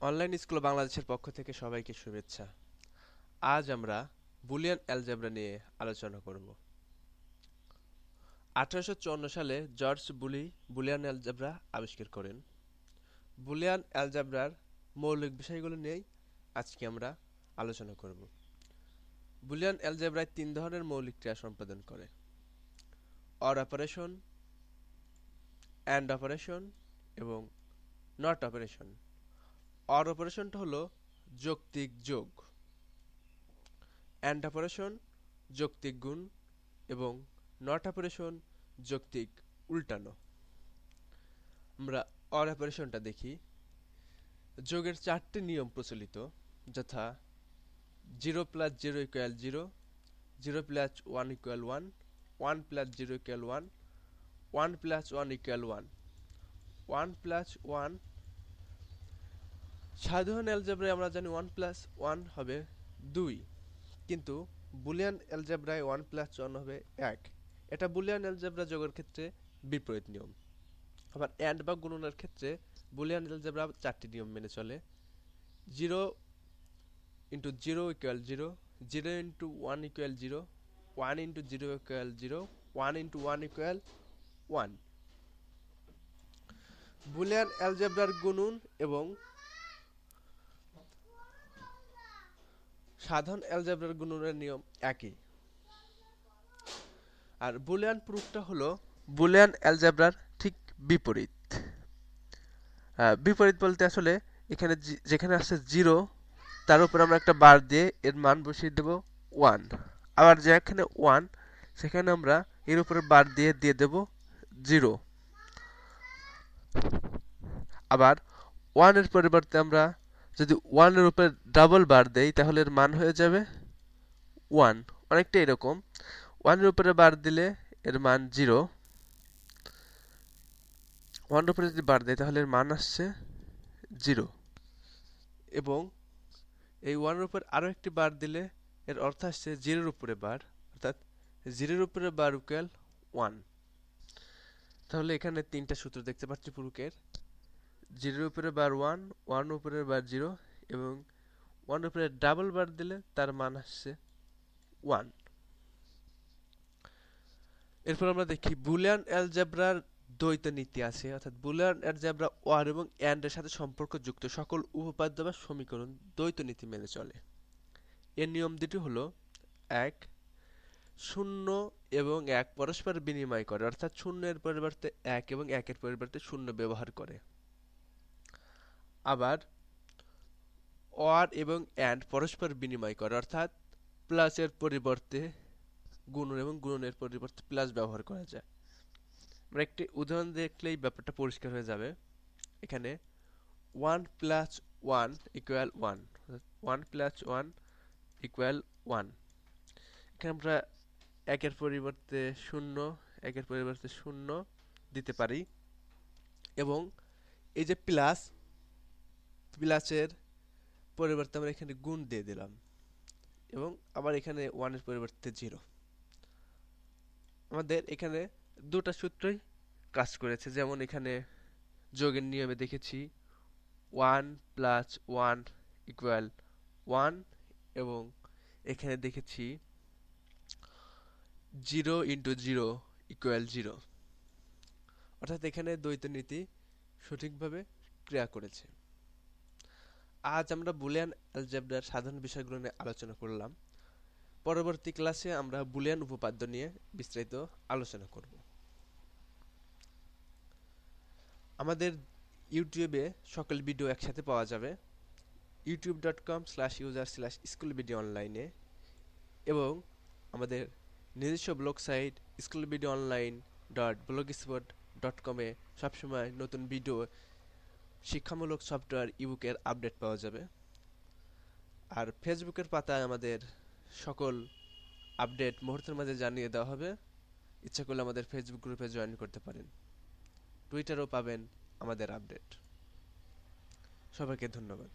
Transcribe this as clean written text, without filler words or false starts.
Online school বাংলাদেশের পক্ষ থেকে সবাইকে শুভেচ্ছা। আজ আমরা বুলিয়ান অ্যালজেব্রা নিয়ে আলোচনা করব। 1854 সালে জর্জ বুলিয়ান অ্যালজেব্রা আবিষ্কার করেন। বুলিয়ান অ্যালজেব্রার মৌলিক বিষয়গুলো নিয়েই আজকে আমরা আলোচনা করব। বুলিয়ান অ্যালজেব্রায় তিন ধরনের মৌলিক ক্রিয়া সম্পাদন করে: অর অপারেশন, অ্যান্ড অপারেশন এবং নট অপারেশন। অর অপারেশনটা হলো যৌক্তিক যোগ, অ্যান্ড অপারেশন যৌক্তিক গুণ এবং নট অপারেশন যৌক্তিক উল্টানো। আমরা অর অপারেশনটা দেখি। যোগের চারটি নিয়ম প্রচলিত, যথা 0 + 0 = 0, 0 + 1 = 1, 1 + 0 = 1, 1 + 1 = 1, 1 + 1। সাধারণ অ্যালজেব্রায় আমরা জানি 1 + 1 হবে 2, কিন্তু বুলিয়ান অ্যালজেব্রায় 1 + 1 হবে 1। এটা বুলিয়ান অ্যালজেব্রা যোগের ক্ষেত্রে বিপরীত নিয়ম। আবার অ্যান্ড বা গুণনের ক্ষেত্রে বুলিয়ান অ্যালজেব্রা চারটি নিয়ম মেনে চলে: 0 * 0 = 0, 0 * 1 = 0, 1 * 0 = 0, 1 * 1 = 1। বুলিয়ান অ্যালজেব্রার গুণন এবং সাধারণ অ্যালজেব্রার গুণনের নিয়ম একই। আর বুলিয়ান প্রুফটা হলো বুলিয়ান অ্যালজেব্রার ঠিক বিপরীত। বিপরীত বলতে আসলে এখানে যেখানে আছে 0, তার উপর আমরা একটা বার দিয়ে এর মান বসিয়ে দেব 1। আবার যেখানে 1, সেখানে আমরা এর উপরে বার দিয়ে দেব 0। আবার 1 এর পরিবর্তে আমরা যদি 1 এর উপরে ডাবল বার দেই, তাহলে এর মান হয়ে যাবে 1। অনেকটা এরকম, 1 এর উপরে বার দিলে এর মান 0, 1 এর উপরে যদি বার দেই তাহলে এর মান আসছে 0। এবং এই 1 এর উপর আরো একটি বার দিলে এর অর্থ আসছে 0 এর উপরে বার, অর্থাৎ 0 এর উপরে বার = 1। তাহলে এখানে তিনটা সূত্র দেখতে পাচ্ছি প্রুফের: 0 এর উপরে বার 1, 1 এর উপরে বার 0 এবং 1 এর উপরে ডাবল বার দিলে তার মান আসছে 1। এরপর আমরা দেখি বুলিয়ান অ্যালজেব্রার দ্বৈত নীতি আছে, অর্থাৎ বুলিয়ান অ্যালজেব্রা অর এবং অ্যান্ড এর সাথে সম্পর্কযুক্ত সকল উপপাদ্য বা সমীকরণ দ্বৈত নীতি মেনে চলে। এর নিয়ম দুটি হলো: 1, 0 এবং 1 পরস্পর বিনিময় করে, অর্থাৎ 0 এর পরিবর্তে 1 এবং 1 এর পরিবর্তে 0 ব্যবহার করে। আবার অর এবং অ্যান্ড পরস্পর বিনিময় করে, অর্থাৎ প্লাসের পরিবর্তে গুণন এবং গুণনের পরিবর্তে প্লাস ব্যবহার করা যায়। আমরা একটি উদাহরণ দেখলেই ব্যাপারটা পরিষ্কার হয়ে যাবে। এখানে 1 + 1 = 1, 1 + 1 = 1। এখানে আমরা 1 এর পরিবর্তে 0, 1 এর পরিবর্তে 0 দিতে পারি এবং এই যে প্লাসের পরিবর্তে আমরা এখানে গুণ দিয়ে দিলাম এবং আবার এখানে 1 এর পরিবর্তে 0। আমাদের এখানে দুটো সূত্রই কাজ করেছে। যেমন এখানে যোগের নিয়মে দেখেছি 1 + 1 = 1 এবং এখানে দেখেছি 0 * 0 = 0, অর্থাৎ এখানে দ্বৈত নীতি সঠিকভাবে ক্রিয়া করেছে। আজ আমরা বুলিয়ান অ্যালজেব্রার সাধারণ বিষয়গুলো নিয়ে আলোচনা করলাম। পরবর্তী ক্লাসে আমরা বুলিয়ান উপপাদ্য নিয়ে বিস্তারিত আলোচনা করব। আমাদের ইউটিউবে সকল ভিডিও একসাথে পাওয়া যাবে youtube.com/user/স্কুলভিডিওঅনলাইনে এবং আমাদের নিজস্ব ব্লগ সাইট schoolvidionline.blogspot.com এ সবসময় নতুন ভিডিও, শিক্ষামূলক সফটওয়্যার, ইবুকের আপডেট পাওয়া যাবে। আর ফেসবুকের পাতায় আমাদের সকল আপডেট মুহূর্তের মাঝে জানিয়ে দেওয়া হবে। ইচ্ছা করলে আমাদের ফেসবুক গ্রুপে জয়েন করতে পারেন। টুইটারেও পাবেন আমাদের আপডেট। সবাইকে ধন্যবাদ।